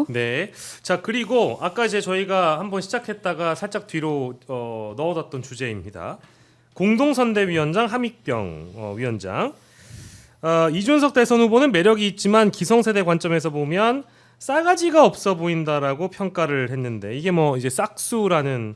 있고요. 네. 자, 그리고 아까 이제 저희가 한번 시작했다가 살짝 뒤로 넣어뒀던 주제입니다. 공동선대위원장 함익병 위원장. 이준석 대선 후보는 매력이 있지만 기성세대 관점에서 보면 싸가지가 없어 보인다라고 평가를 했는데, 이게 뭐 이제 싹수라는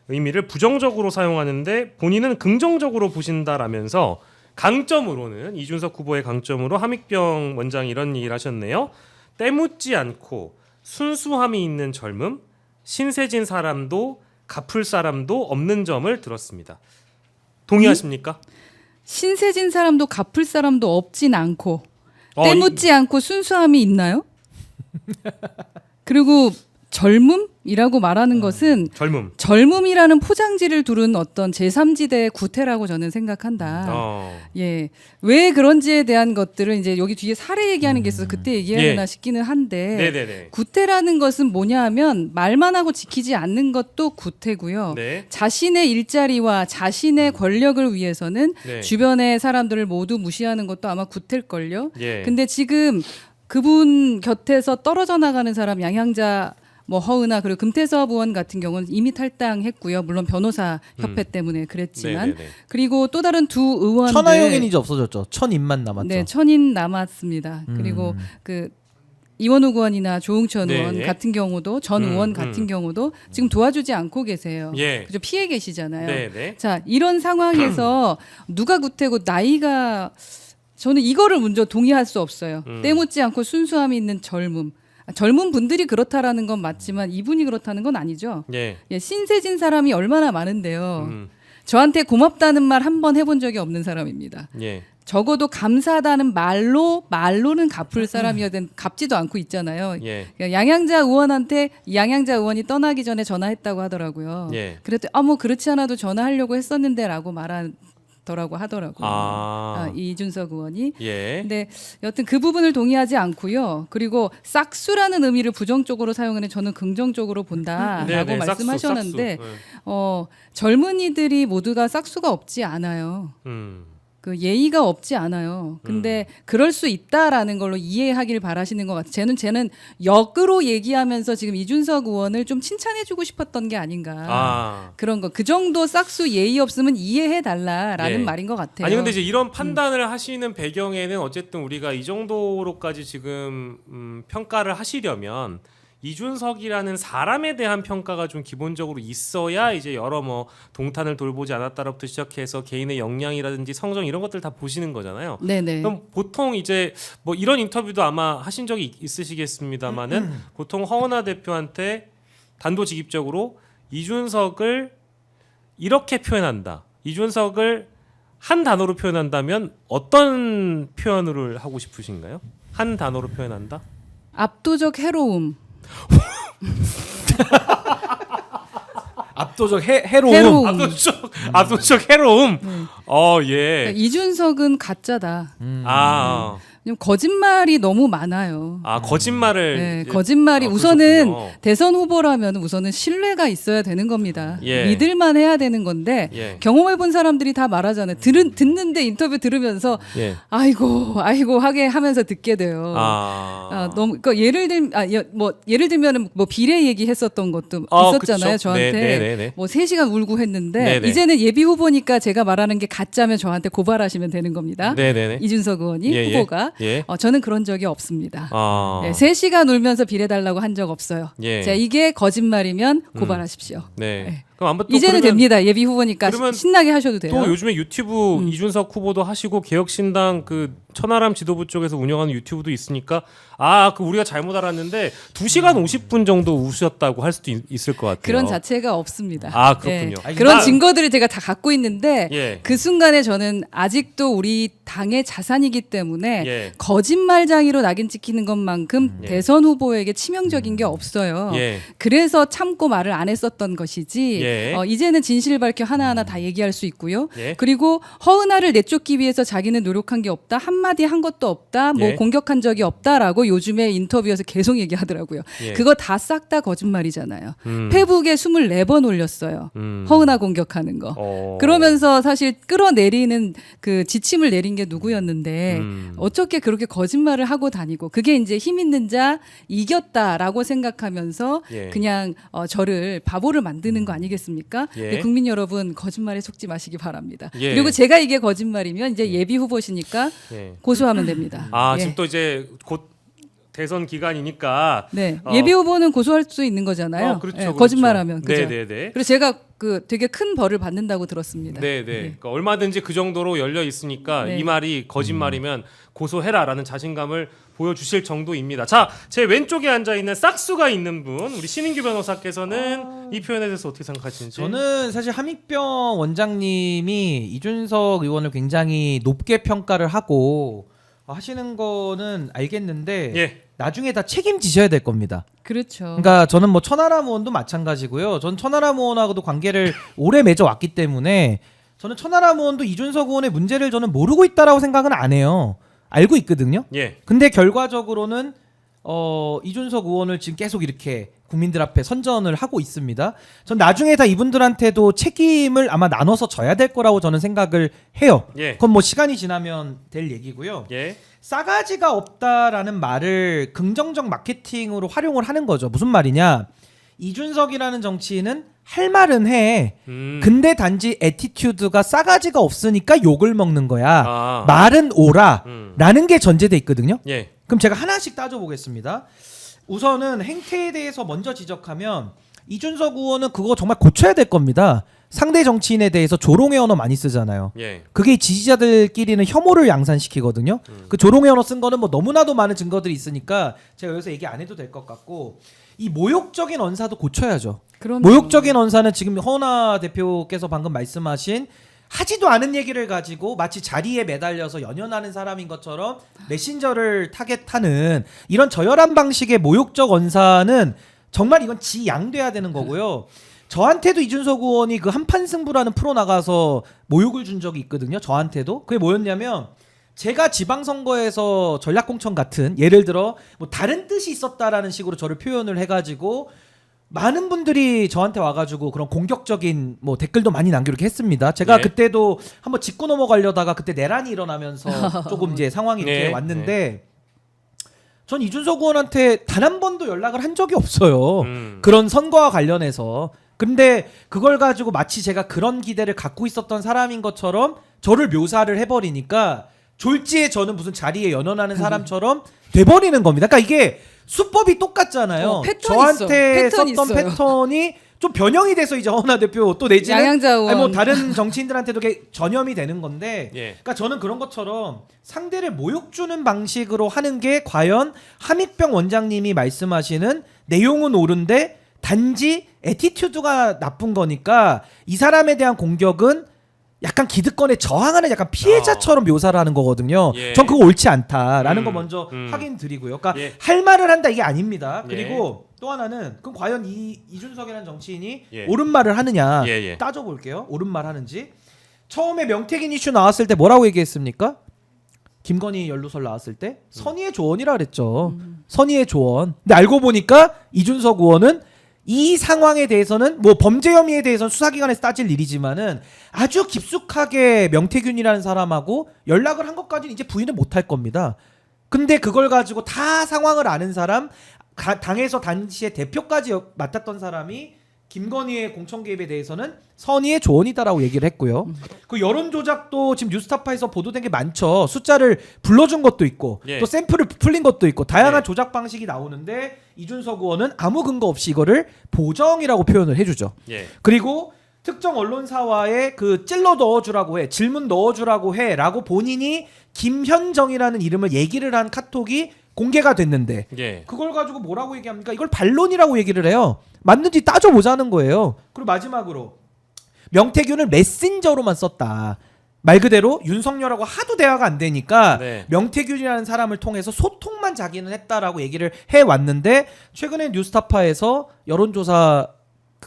의미를 부정적으로 사용하는데 본인은 긍정적으로 보신다라면서 강점으로는, 이준석 후보의 강점으로 함익병 원장이 이런 얘기를 하셨네요. 때묻지 않고 순수함이 있는 젊음, 신세진 사람도 갚을 사람도 없는 점을 들었습니다. 동의하십니까? 신세진 사람도 갚을 사람도 없진 않고 때묻지 않고 순수함이 있나요? 그리고 젊음이라고 말하는 것은 젊음이라는 포장지를 두른 어떤 제3지대의 구태라고 저는 생각한다. 예, 왜 그런지에 대한 것들은 이제 여기 뒤에 사례 얘기하는 게 있어서 그때 얘기해야 되나 싶기는 한데, 네네네. 구태라는 것은 뭐냐 하면 말만 하고 지키지 않는 것도 구태고요. 네. 자신의 일자리와 자신의 권력을 위해서는 네. 주변의 사람들을 모두 무시하는 것도 아마 구태일걸요. 예. 근데 지금 그분 곁에서 떨어져 나가는 사람, 양향자 뭐 허은하 그리고 금태섭 의원 같은 경우는 이미 탈당했고요. 물론 변호사 협회 때문에 그랬지만. 네네네. 그리고 또 다른 두 의원들, 천하용인 이제 없어졌죠. 천인만 남았죠. 네, 천인 남았습니다. 그리고 그 이원욱 의원이나 조응천 네, 의원 예. 같은 경우도 전 의원 같은 경우도 지금 도와주지 않고 계세요. 예. 그죠? 피해 계시잖아요. 네네. 자, 이런 상황에서 누가 구태고 나이가, 저는 이거를 먼저 동의할 수 없어요. 때묻지 않고 순수함이 있는 젊음. 젊은 분들이 그렇다라는 건 맞지만 이분이 그렇다는 건 아니죠. 예. 예, 신세진 사람이 얼마나 많은데요. 저한테 고맙다는 말 한 번 해본 적이 없는 사람입니다. 예. 적어도 감사하다는 말로는 갚을 사람이어야 된, 갚지도 않고 있잖아요. 예. 그러니까 양향자 의원한테 양향자 의원이 떠나기 전에 전화했다고 하더라고요. 예. 그랬더니 뭐 그렇지 않아도 전화하려고 했었는데라고 말하더라고 하더라고요. 이준석 의원이. 예. 근데 여튼 그 부분을 동의하지 않고요. 그리고 싹수라는 의미를 부정적으로 사용하는 저는 긍정적으로 본다라고 네네, 말씀하셨는데 싹수. 젊은이들이 모두가 싹수가 없지 않아요. 그 예의가 없지 않아요. 근데 그럴 수 있다라는 걸로 이해하길 바라시는 것 같아요. 쟤는 역으로 얘기하면서 지금 이준석 의원을 좀 칭찬해주고 싶었던 게 아닌가. 그런 거. 그 정도 싹수 예의 없으면 이해해달라라는 예. 말인 것 같아요. 아니 근데 이제 이런 판단을 하시는 배경에는 어쨌든 우리가 이 정도로까지 지금 평가를 하시려면 이준석이라는 사람에 대한 평가가 좀 기본적으로 있어야 이제 여러 뭐 동탄을 돌보지 않았다로부터 시작해서 개인의 역량이라든지 성정 이런 것들 다 보시는 거잖아요. 네네. 그럼 보통 이제 뭐 이런 인터뷰도 아마 하신 적이 있으시겠습니다만은 보통 허은하 대표한테 단도직입적으로 이준석을 이렇게 표현한다. 이준석을 한 단어로 표현한다면 어떤 표현을 하고 싶으신가요? 한 단어로 표현한다? 압도적 해로움. 압도적 해로움. 압도적 해로움. 예. 그러니까 이준석은 가짜다. 왜냐면 거짓말이 너무 많아요. 거짓말을. 네, 거짓말이 우선은 대선 후보라면 우선은 신뢰가 있어야 되는 겁니다. 예. 믿을만 해야 되는 건데 예. 경험해본 사람들이 다 말하잖아요. 듣는데 인터뷰 들으면서 예. 아이고 하게 하면서 듣게 돼요. 너무 그러니까 예를 들면 뭐 비례 얘기했었던 것도 있었잖아요. 그쵸? 저한테 네네네. 뭐 3시간 울고 했는데 네네. 이제는 예비 후보니까 제가 말하는 게 가짜면 저한테 고발하시면 되는 겁니다. 네네네. 이준석 의원이 예, 후보가. 예. 저는 그런 적이 없습니다. 3시간 울면서 비례달라고 한 적 없어요. 예. 자, 이게 거짓말이면 고발하십시오. 네. 네. 그럼 아마 또 이제는 그러면 됩니다. 예비 후보니까 그러면 신나게 하셔도 돼요. 또 요즘에 유튜브 이준석 후보도 하시고 개혁신당 그 천하람 지도부 쪽에서 운영하는 유튜브도 있으니까 그 우리가 잘못 알았는데 2시간 50분 정도 우셨다고 할 수도 있을 것 같아요. 그런 자체가 없습니다. 그렇군요. 예. 그런 증거들을 제가 다 갖고 있는데 예. 그 순간에 저는 아직도 우리 당의 자산이기 때문에 예. 거짓말장이로 낙인 찍히는 것만큼 대선 후보에게 치명적인 게 없어요. 예. 그래서 참고 말을 안 했었던 것이지 예. 예. 이제는 진실을 밝혀 하나하나 다 얘기할 수 있고요. 예. 그리고 허은하를 내쫓기 위해서 자기는 노력한 게 없다. 한마디 한 것도 없다. 뭐 예. 공격한 적이 없다라고 요즘에 인터뷰에서 계속 얘기하더라고요. 예. 그거 다 싹 다 거짓말이잖아요. 페북에 24번 올렸어요. 허은하 공격하는 거. 그러면서 사실 끌어내리는 그 지침을 내린 게 누구였는데 어떻게 그렇게 거짓말을 하고 다니고 그게 이제 힘 있는 자 이겼다라고 생각하면서 예. 그냥 저를 바보를 만드는 거 아니겠습니까? 예. 네, 국민 여러분 거짓말에 속지 마시기 바랍니다. 예. 그리고 제가 이게 거짓말이면 이제 예비 후보시니까 예. 고소하면 됩니다. 아 예. 지금 또 이제 곧 대선 기간이니까 네, 예비 후보는 고소할 수 있는 거잖아요. 그렇죠, 예, 그렇죠. 거짓말하면 그죠. 네네네. 그래서 제가 그 되게 큰 벌을 받는다고 들었습니다. 네네. 그러니까 얼마든지 그 정도로 열려 있으니까 네. 이 말이 거짓말이면 고소해라라는 자신감을 보여주실 정도입니다. 자, 제 왼쪽에 앉아 있는 싹수가 있는 분, 우리 신인규 변호사께서는 이 표현에 대해서 어떻게 생각하시는지? 저는 사실 함익병 원장님이 이준석 의원을 굉장히 높게 평가를 하고 하시는 거는 알겠는데 예. 나중에 다 책임지셔야 될 겁니다. 그렇죠. 그러니까 저는 뭐 천하람 의원도 마찬가지고요. 전 천하람 의원하고도 관계를 오래 맺어왔기 때문에 저는 천하람 의원도 이준석 의원의 문제를 저는 모르고 있다라고 생각은 안 해요. 알고 있거든요. 예. 근데 결과적으로는 이준석 의원을 지금 계속 이렇게 국민들 앞에 선전을 하고 있습니다. 전 나중에 다 이분들한테도 책임을 아마 나눠서 져야 될 거라고 저는 생각을 해요. 예. 그건 뭐 시간이 지나면 될 얘기고요. 예. 싸가지가 없다라는 말을 긍정적 마케팅으로 활용을 하는 거죠. 무슨 말이냐? 이준석이라는 정치인은 할 말은 해. 근데 단지 애티튜드가 싸가지가 없으니까 욕을 먹는 거야. 아. 말은 오라. 라는 게 전제돼 있거든요. 예. 그럼 제가 하나씩 따져보겠습니다. 우선은 행태에 대해서 먼저 지적하면 이준석 의원은 그거 정말 고쳐야 될 겁니다. 상대 정치인에 대해서 조롱의 언어 많이 쓰잖아요. 예. 그게 지지자들끼리는 혐오를 양산시키거든요. 그 조롱의 언어 쓴 거는 뭐 너무나도 많은 증거들이 있으니까 제가 여기서 얘기 안 해도 될 것 같고 이 모욕적인 언사도 고쳐야죠. 그럼요. 모욕적인 언사는 지금 허은하 대표께서 방금 말씀하신 하지도 않은 얘기를 가지고 마치 자리에 매달려서 연연하는 사람인 것처럼 메신저를 타겟하는 이런 저열한 방식의 모욕적 언사는 정말 이건 지양돼야 되는 거고요. 저한테도 이준석 의원이 그 한판 승부라는 프로 나가서 모욕을 준 적이 있거든요. 저한테도. 그게 뭐였냐면 제가 지방선거에서 전략공천 같은 예를 들어 뭐 다른 뜻이 있었다라는 식으로 저를 표현을 해가지고 많은 분들이 저한테 와가지고 그런 공격적인 뭐 댓글도 많이 남기게 했습니다. 제가 네. 그때도 한번 짚고 넘어가려다가 그때 내란이 일어나면서 조금 이제 상황이 이렇게 네. 왔는데 전 이준석 의원한테 단 한 번도 연락을 한 적이 없어요. 음. 그런 선거와 관련해서. 근데 그걸 가지고 마치 제가 그런 기대를 갖고 있었던 사람인 것처럼 저를 묘사를 해버리니까 졸지에 저는 무슨 자리에 연연하는 사람처럼 돼버리는 겁니다. 그러니까 이게 수법이 똑같잖아요. 패턴 저한테 있어. 패턴 썼던 있어요. 패턴이 좀 변형이 돼서 이제 허은하 대표 또 내지는 양양자원. 아니 뭐 다른 정치인들한테도 그게 전염이 되는 건데 예. 그러니까 저는 그런 것처럼 상대를 모욕 주는 방식으로 하는 게 과연 함익병 원장님이 말씀하시는 내용은 옳은데 단지 애티튜드가 나쁜 거니까 이 사람에 대한 공격은 약간 기득권에 저항하는 약간 피해자처럼 묘사를 하는 거거든요. 예. 전 그거 옳지 않다라는 거 음, 먼저 확인 드리고요. 그러니까 예. 할 말을 한다 이게 아닙니다. 예. 그리고 또 하나는 그럼 과연 이준석이라는 정치인이 예. 옳은 말을 하느냐 예, 예. 따져볼게요. 옳은 말 하는지. 처음에 명태균 이슈 나왔을 때 뭐라고 얘기했습니까? 김건희 연루설 나왔을 때 선의의 조언이라 그랬죠. 선의의 조언. 근데 알고 보니까 이준석 의원은 이 상황에 대해서는 뭐 범죄 혐의에 대해서는 수사기관에서 따질 일이지만은 아주 깊숙하게 명태균이라는 사람하고 연락을 한 것까지는 이제 부인을 못할 겁니다. 근데 그걸 가지고 다 상황을 아는 사람, 당에서 당시에 대표까지 맡았던 사람이 김건희의 공천 개입에 대해서는 선의의 조언이다라고 얘기를 했고요. 그 여론 조작도 지금 뉴스타파에서 보도된 게 많죠. 숫자를 불러준 것도 있고 예. 또 샘플을 풀린 것도 있고 다양한 예. 조작 방식이 나오는데 이준석 의원은 아무 근거 없이 이거를 보정이라고 표현을 해주죠. 예. 그리고 특정 언론사와의 그 찔러 넣어주라고 해, 질문 넣어주라고 해라고 본인이 김현정이라는 이름을 얘기를 한 카톡이 공개가 됐는데 예. 그걸 가지고 뭐라고 얘기합니까? 이걸 반론이라고 얘기를 해요. 맞는지 따져보자는 거예요. 그리고 마지막으로 명태균을 메신저로만 썼다. 말 그대로 윤석열하고 하도 대화가 안 되니까 네. 명태균이라는 사람을 통해서 소통만 자기는 했다라고 얘기를 해왔는데 최근에 뉴스타파에서 여론조사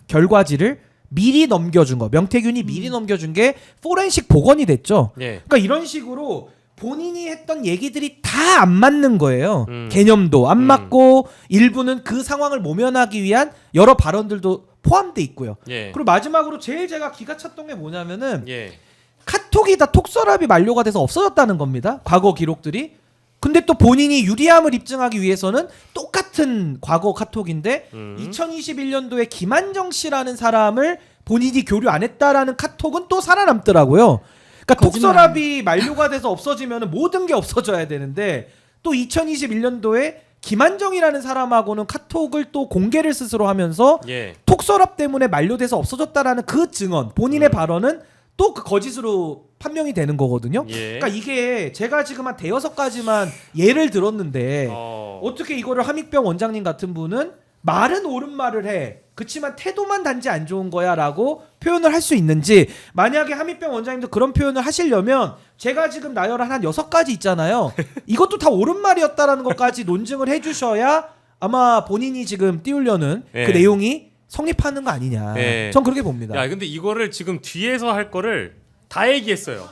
결과지를 미리 넘겨준 거, 명태균이 미리 넘겨준 게 포렌식 복원이 됐죠. 예. 그러니까 이런 식으로 본인이 했던 얘기들이 다 안 맞는 거예요. 음. 개념도 안 맞고 일부는 그 상황을 모면하기 위한 여러 발언들도 포함돼 있고요. 예. 그리고 마지막으로 제일 제가 기가 찼던 게 뭐냐면은 예. 카톡이 다 톡서랍이 만료가 돼서 없어졌다는 겁니다. 과거 기록들이. 근데 또 본인이 유리함을 입증하기 위해서는 똑같은 과거 카톡인데 2021년도에 김한정 씨라는 사람을 본인이 교류 안 했다라는 카톡은 또 살아남더라고요. 그러니까 거짓말. 톡서랍이 만료가 돼서 없어지면 모든 게 없어져야 되는데 또 2021년도에 김한정이라는 사람하고는 카톡을 또 공개를 스스로 하면서 예. 톡서랍 때문에 만료돼서 없어졌다라는 그 증언, 본인의 발언은 또 그 거짓으로 판명이 되는 거거든요. 예. 그러니까 이게 제가 지금 한 대여섯 가지만 예를 들었는데 어떻게 이거를 함익병 원장님 같은 분은 말은 옳은 말을 해. 그치만 태도만 단지 안 좋은 거야 라고 표현을 할 수 있는지, 만약에 함익병 원장님도 그런 표현을 하시려면 제가 지금 나열한 한 6가지 있잖아요. 이것도 다 옳은 말이었다라는 것까지 논증을 해주셔야 아마 본인이 지금 띄우려는 예. 그 내용이 성립하는 거 아니냐. 예. 전 그렇게 봅니다. 야, 근데 이거를 지금 뒤에서 할 거를 다 얘기했어요.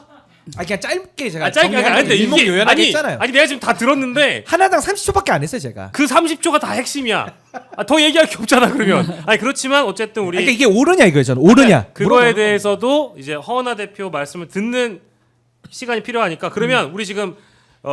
그냥 짧게 제가 짧게 정리하는데 일목요연하게 했잖아요. 아니 내가 지금 다 들었는데 하나당 30초밖에 안 했어요 제가. 그 30초가 다 핵심이야. 더 얘기할 게 없잖아 그러면. 아니 그렇지만 어쨌든 우리 그러니까 이게 옳으냐 이거예요 저는. 옳으냐. 그거에 물어보는 대해서도 이제 허은하 대표 말씀을 듣는 시간이 필요하니까 그러면 우리 지금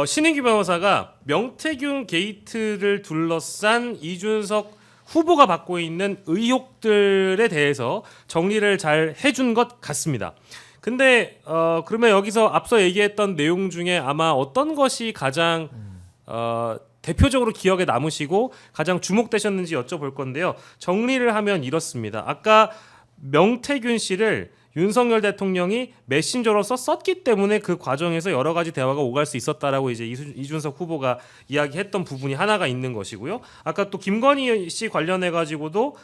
신인규 변호사가 명태균 게이트를 둘러싼 이준석 후보가 받고 있는 의혹들에 대해서 정리를 잘 해준 것 같습니다. 근데 그러면 여기서 앞서 얘기했던 내용 중에 아마 어떤 것이 가장 대표적으로 기억에 남으시고 가장 주목되셨는지 여쭤볼 건데요. 정리를 하면 이렇습니다. 아까 명태균 씨를 윤석열 대통령이 메신저로서 썼기 때문에 그 과정에서 여러 가지 대화가 오갈 수 있었다라고 이제 이준석 후보가 이야기했던 부분이 하나가 있는 것이고요. 아까 또 김건희 씨 관련해 가지고도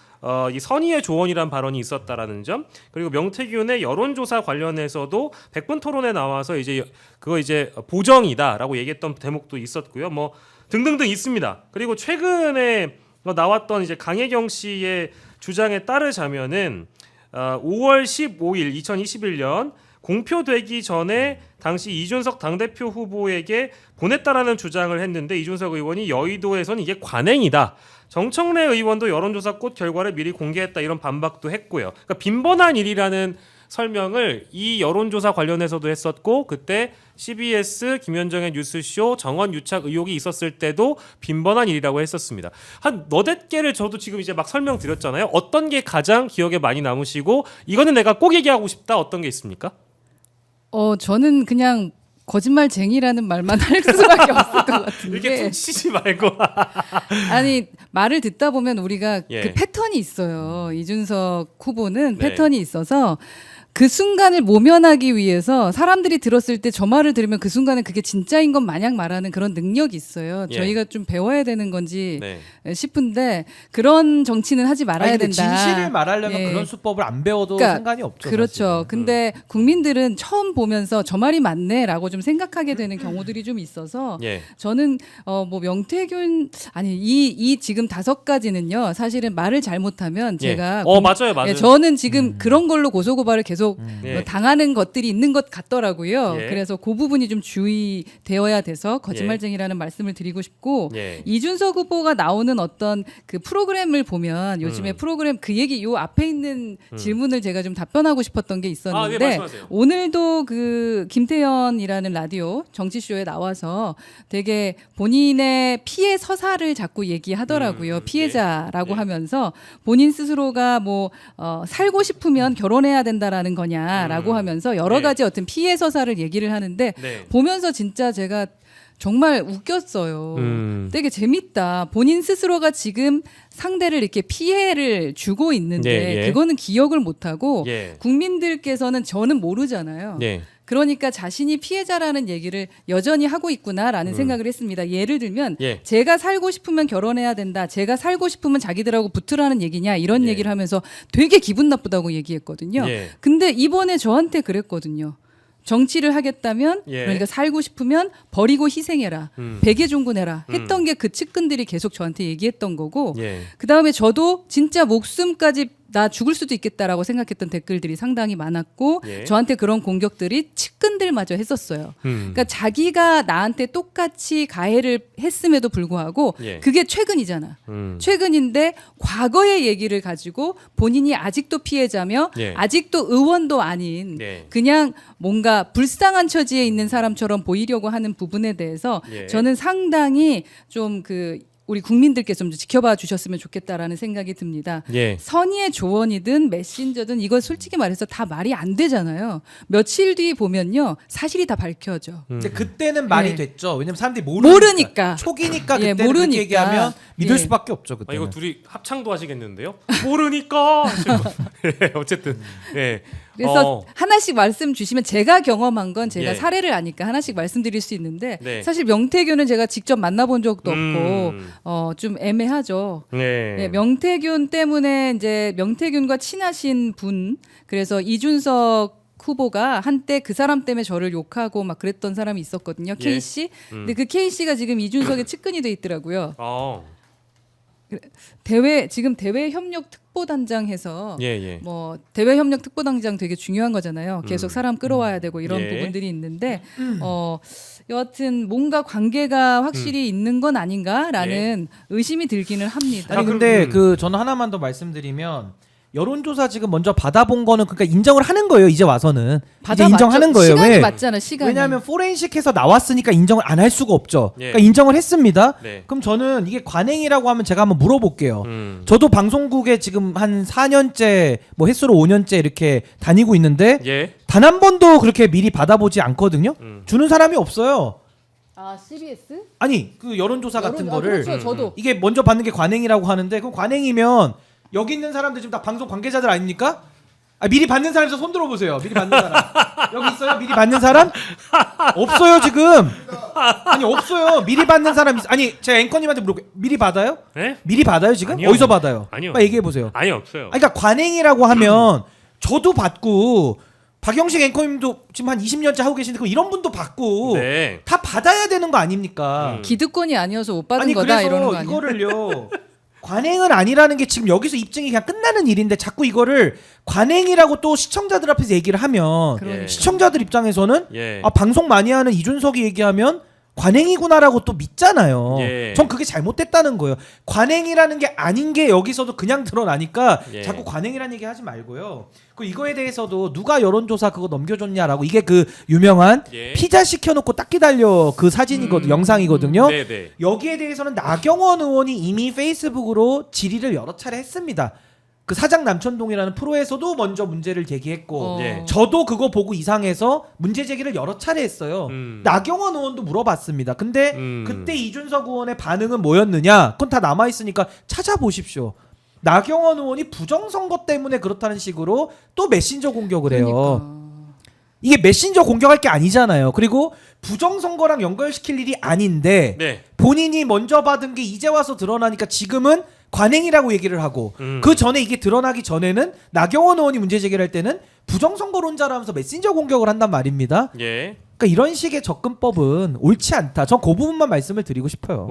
이 선의의 조언이란 발언이 있었다라는 점, 그리고 명태균의 여론조사 관련해서도 100분 토론에 나와서 이제 그거 이제 보정이다라고 얘기했던 대목도 있었고요. 뭐 등등등 있습니다. 그리고 최근에 나왔던 이제 강혜경 씨의 주장에 따르자면은 5월 15일 2021년 공표되기 전에 당시 이준석 당대표 후보에게 보냈다라는 주장을 했는데 이준석 의원이 여의도에서는 이게 관행이다. 정청래 의원도 여론조사 꽃 결과를 미리 공개했다 이런 반박도 했고요. 그러니까 빈번한 일이라는 설명을 이 여론조사 관련해서도 했었고 그때 CBS 김현정의 뉴스쇼 정원 유착 의혹이 있었을 때도 빈번한 일이라고 했었습니다. 한 너댓 개를 저도 지금 이제 막 설명드렸잖아요. 어떤 게 가장 기억에 많이 남으시고 이거는 내가 꼭 얘기하고 싶다 어떤 게 있습니까? 저는 그냥 거짓말쟁이라는 말만 할 수밖에 없을 것 같은 이렇게 게, 퉁치지 말고 아니 말을 듣다 보면 우리가 예. 그 패턴이 있어요. 이준석 후보는 네. 패턴이 있어서 그 순간을 모면하기 위해서 사람들이 들었을 때 저 말을 들으면 그 순간에 그게 진짜인 것 마냥 말하는 그런 능력이 있어요. 예. 저희가 좀 배워야 되는 건지 네. 싶은데 그런 정치는 하지 말아야 아니, 근데 된다. 진실을 말하려면 예. 그런 수법을 안 배워도 그러니까 상관이 없죠. 그렇죠. 사실은. 근데 국민들은 처음 보면서 저 말이 맞네라고 좀 생각하게 되는 경우들이 좀 있어서 예. 저는 뭐 명태균 아니 이 지금 5가지는요. 사실은 말을 잘못하면 예. 제가 맞아요. 예, 저는 지금 그런 걸로 고소고발을 계속 예. 당하는 것들이 있는 것 같더라고요. 예. 그래서 그 부분이 좀 주의되어야 돼서 거짓말쟁이라는 말씀을 드리고 싶고 예. 이준석 후보가 나오는 어떤 그 프로그램을 보면 요즘에 프로그램 그 얘기 요 앞에 있는 질문을 제가 좀 답변하고 싶었던 게 있었는데 네, 말씀하세요. 오늘도 그 김태현이라는 라디오 정치쇼에 나와서 되게 본인의 피해 서사를 자꾸 얘기하더라고요. 피해자라고 예. 하면서 본인 스스로가 뭐 살고 싶으면 결혼해야 된다라는 거냐라고 하면서 여러 네. 가지 어떤 피해 서사를 얘기를 하는데 네. 보면서 진짜 제가 정말 웃겼어요. 되게 재밌다. 본인 스스로가 지금 상대를 이렇게 피해를 주고 있는데 예, 예. 그거는 기억을 못하고 예. 국민들께서는 저는 모르잖아요. 예. 그러니까 자신이 피해자라는 얘기를 여전히 하고 있구나라는 생각을 했습니다. 예를 들면 예. 제가 살고 싶으면 결혼해야 된다. 제가 살고 싶으면 자기들하고 붙으라는 얘기냐 이런 예. 얘기를 하면서 되게 기분 나쁘다고 얘기했거든요. 예. 근데 이번에 저한테 그랬거든요. 정치를 하겠다면 예. 그러니까 살고 싶으면 버리고 희생해라. 백예종군해라. 했던 게 그 측근들이 계속 저한테 얘기했던 거고 예. 그다음에 저도 진짜 목숨까지 나 죽을 수도 있겠다라고 생각했던 댓글들이 상당히 많았고 예. 저한테 그런 공격들이 측근들마저 했었어요. 그러니까 자기가 나한테 똑같이 가해를 했음에도 불구하고 예. 그게 최근이잖아. 최근인데 과거의 얘기를 가지고 본인이 아직도 피해자며 예. 아직도 의원도 아닌 예. 그냥 뭔가 불쌍한 처지에 있는 사람처럼 보이려고 하는 부분에 대해서 예. 저는 상당히 좀 우리 국민들께서 좀 지켜봐 주셨으면 좋겠다라는 생각이 듭니다. 예. 선의의 조언이든 메신저든 이거 솔직히 말해서 다 말이 안 되잖아요. 며칠 뒤 보면요 사실이 다 밝혀져. 근데 그때는 말이 예. 됐죠. 왜냐면 사람들이 모르니까. 초기니까 예, 그때는 모르니까. 그렇게 얘기하면 믿을 예. 수밖에 없죠. 아, 그때는. 이거 둘이 합창도 하시겠는데요? 모르니까. 예, 어쨌든 예. 그래서 하나씩 말씀 주시면 제가 경험한 건 제가 예. 사례를 아니까 하나씩 말씀드릴 수 있는데 네. 사실 명태균은 제가 직접 만나본 적도 없고 음. 좀 애매하죠. 네. 네, 명태균 때문에 이제 명태균과 친하신 분 그래서 이준석 후보가 한때 그 사람 때문에 저를 욕하고 막 그랬던 사람이 있었거든요. 예. K 씨. 근데 그 K 씨가 지금 이준석의 측근이 돼 있더라고요. 지금 대외 협력 특보단장해서 예, 예. 뭐 대외 협력 특보단장 되게 중요한 거잖아요. 계속 사람 끌어와야 되고 이런 예. 부분들이 있는데 여하튼 뭔가 관계가 확실히 있는 건 아닌가라는 의심이 들기는 합니다. 아니 자, 근데 그럼, 저는 하나만 더 말씀드리면 여론조사 지금 먼저 받아본 거는 그러니까 인정을 하는 거예요. 이제 와서는 이제 받아봤죠. 인정하는 거예요. 시간이 왜? 맞잖아. 시간이. 왜냐하면 포렌식해서 나왔으니까 인정을 안 할 수가 없죠. 예. 그러니까 인정을 했습니다. 네. 그럼 저는 이게 관행이라고 하면 제가 한번 물어볼게요. 음. 저도 방송국에 지금 한 4년째 뭐 횟수로 5년째 이렇게 다니고 있는데 예. 단 한 번도 그렇게 미리 받아보지 않거든요. 주는 사람이 없어요. 아 CBS? 아니 그 여론조사 같은 거를 그렇죠. 저도. 이게 먼저 받는 게 관행이라고 하는데 그럼 관행이면 여기 있는 사람들 지금 다 방송 관계자들 아닙니까? 아, 미리 받는 사람에서 손 들어보세요. 미리 받는 사람 여기 있어요? 미리 받는 사람? 없어요 지금. 아니 없어요. 미리 받는 사람 아니 제가 앵커님한테 물어볼게요. 미리 받아요? 네? 미리 받아요 지금? 아니요. 어디서 받아요? 아니요. 빨리 얘기해 보세요. 아니 없어요. 그러니까 관행이라고 하면 저도 받고 박영식 앵커님도 지금 한 20년째 하고 계신데 그럼 이런 분도 받고 네. 다 받아야 되는 거 아닙니까? 기득권이 아니어서 못 받은 아니 거다 그래서 이러는 거 아니야? 이거를요 관행은 아니라는 게 지금 여기서 입증이 그냥 끝나는 일인데 자꾸 이거를 관행이라고 또 시청자들 앞에서 얘기를 하면 그러니까. 시청자들 입장에서는 예. 아 방송 많이 하는 이준석이 얘기하면 관행이구나라고 또 믿잖아요. 예. 전 그게 잘못됐다는 거예요. 관행이라는 게 아닌 게 여기서도 그냥 드러나니까 예. 자꾸 관행이라는 얘기 하지 말고요. 그 이거에 대해서도 누가 여론조사 그거 넘겨줬냐라고 이게 그 유명한 예. 피자 시켜놓고 딱 기다려 그 사진이거든 영상이거든요. 네네. 여기에 대해서는 나경원 의원이 이미 페이스북으로 질의를 여러 차례 했습니다. 그 사장 남천동이라는 프로에서도 먼저 문제를 제기했고 예. 저도 그거 보고 이상해서 문제 제기를 여러 차례 했어요. 나경원 의원도 물어봤습니다. 근데 그때 이준석 의원의 반응은 뭐였느냐? 그건 다 남아있으니까 찾아보십시오. 나경원 의원이 부정선거 때문에 그렇다는 식으로 또 메신저 공격을 해요. 그러니까. 이게 메신저 공격할 게 아니잖아요. 그리고 부정선거랑 연결시킬 일이 아닌데 네. 본인이 먼저 받은 게 이제 와서 드러나니까 지금은 관행이라고 얘기를 하고 그 전에 이게 드러나기 전에는 나경원 의원이 문제 제기를 할 때는 부정선거론자라면서 메신저 공격을 한단 말입니다. 예. 그러니까 이런 식의 접근법은 옳지 않다. 전 그 부분만 말씀을 드리고 싶어요.